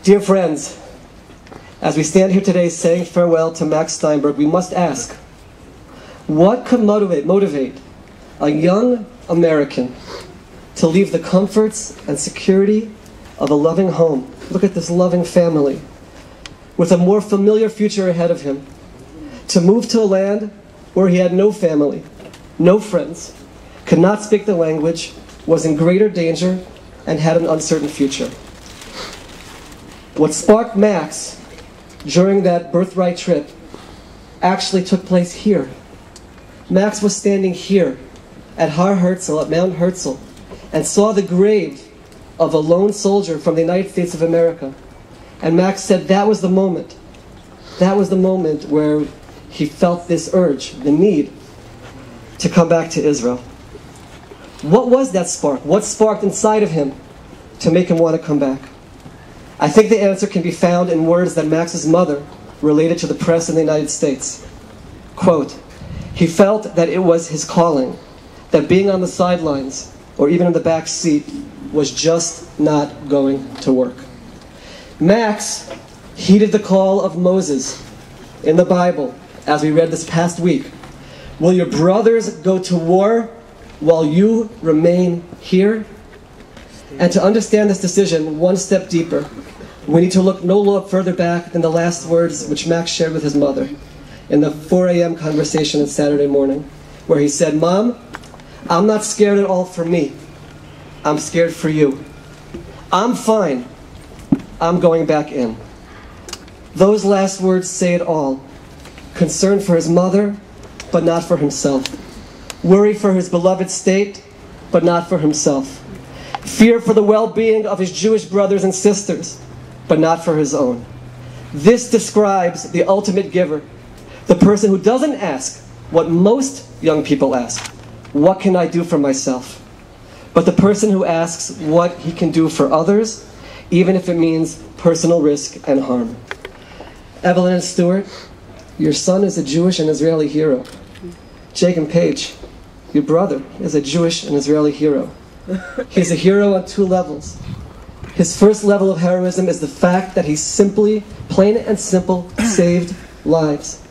Dear friends, as we stand here today saying farewell to Max Steinberg, we must ask, what could motivate a young American to leave the comforts and security of a loving home? Look at this loving family, with a more familiar future ahead of him, to move to a land where he had no family, no friends, could not speak the language, was in greater danger, and had an uncertain future. What sparked Max during that birthright trip actually took place here. Max was standing here at Har Herzl, at Mount Herzl, and saw the grave of a lone soldier from the United States of America. And Max said that was the moment. That was the moment where he felt this urge, the need, to come back to Israel. What was that spark? What sparked inside of him to make him want to come back? I think the answer can be found in words that Max's mother related to the press in the United States. Quote, he felt that it was his calling, that being on the sidelines or even in the back seat was just not going to work. Max heeded the call of Moses in the Bible, as we read this past week. Will your brothers go to war while you remain here? And to understand this decision one step deeper, we need to look no further back than the last words which Max shared with his mother in the 4 a.m. conversation on Saturday morning, where he said, "Mom, I'm not scared at all for me. I'm scared for you. I'm fine. I'm going back in." Those last words say it all. Concern for his mother, but not for himself. Worry for his beloved state, but not for himself. Fear for the well-being of his Jewish brothers and sisters, but not for his own. This describes the ultimate giver, the person who doesn't ask what most young people ask, what can I do for myself? But the person who asks what he can do for others, even if it means personal risk and harm. Evelyn and Stuart, your son is a Jewish and Israeli hero. Jake and Paige, your brother is a Jewish and Israeli hero. He's a hero on two levels. His first level of heroism is the fact that he simply, plain and simple, saved lives.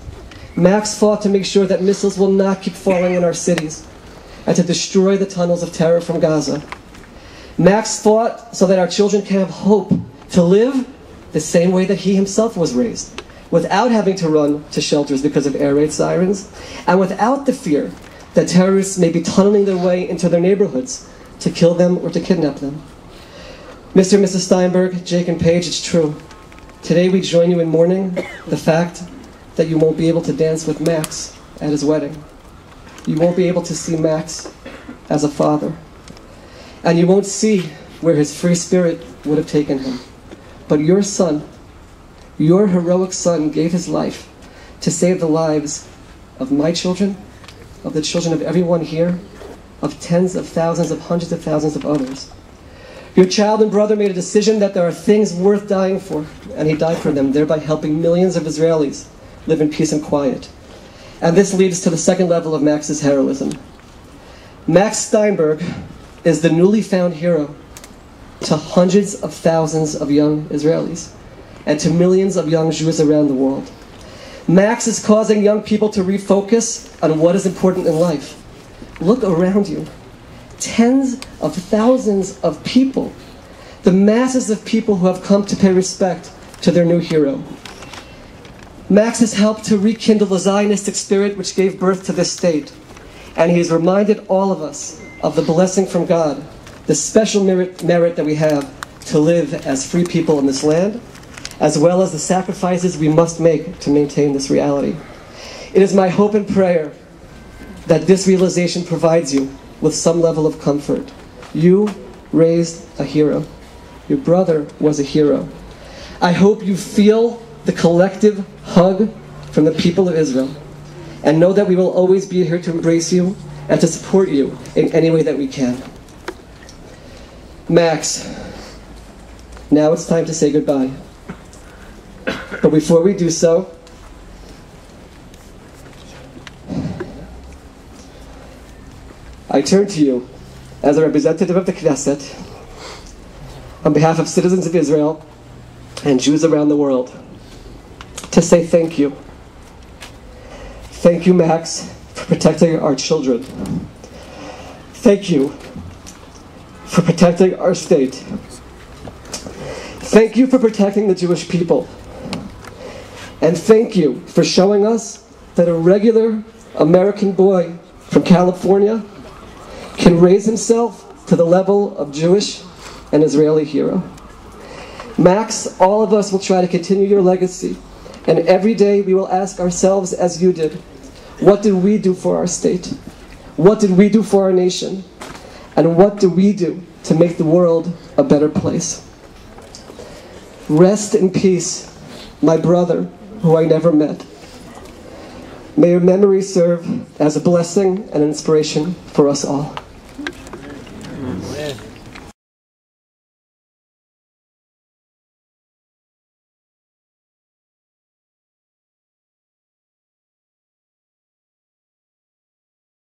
Max fought to make sure that missiles will not keep falling in our cities and to destroy the tunnels of terror from Gaza. Max fought so that our children can have hope to live the same way that he himself was raised, without having to run to shelters because of air raid sirens, and without the fear that terrorists may be tunneling their way into their neighborhoods to kill them or to kidnap them. Mr. and Mrs. Steinberg, Jake and Paige, it's true. Today we join you in mourning the fact that you won't be able to dance with Max at his wedding. You won't be able to see Max as a father. And you won't see where his free spirit would have taken him. But your son, your heroic son, gave his life to save the lives of my children, of the children of everyone here, of tens of thousands, of hundreds of thousands of others. Your child and brother made a decision that there are things worth dying for, and he died for them, thereby helping millions of Israelis live in peace and quiet. And this leads to the second level of Max's heroism. Max Steinberg is the newly found hero to hundreds of thousands of young Israelis and to millions of young Jews around the world. Max is causing young people to refocus on what is important in life. Look around you. Tens of thousands of people, the masses of people who have come to pay respect to their new hero. Max has helped to rekindle the Zionistic spirit which gave birth to this state, and he has reminded all of us of the blessing from God, the special merit that we have to live as free people in this land, as well as the sacrifices we must make to maintain this reality. It is my hope and prayer that this realization provides you with some level of comfort. You raised a hero. Your brother was a hero. I hope you feel the collective hug from the people of Israel, and know that we will always be here to embrace you and to support you in any way that we can. Max, now it's time to say goodbye. But before we do so, I turn to you as a representative of the Knesset on behalf of citizens of Israel and Jews around the world to say thank you. Thank you, Max, for protecting our children. Thank you for protecting our state. Thank you for protecting the Jewish people. And thank you for showing us that a regular American boy from California can raise himself to the level of Jewish and Israeli hero. Max, all of us will try to continue your legacy, and every day we will ask ourselves as you did, what did we do for our state? What did we do for our nation? And what do we do to make the world a better place? Rest in peace, my brother, who I never met. May your memory serve as a blessing and inspiration for us all.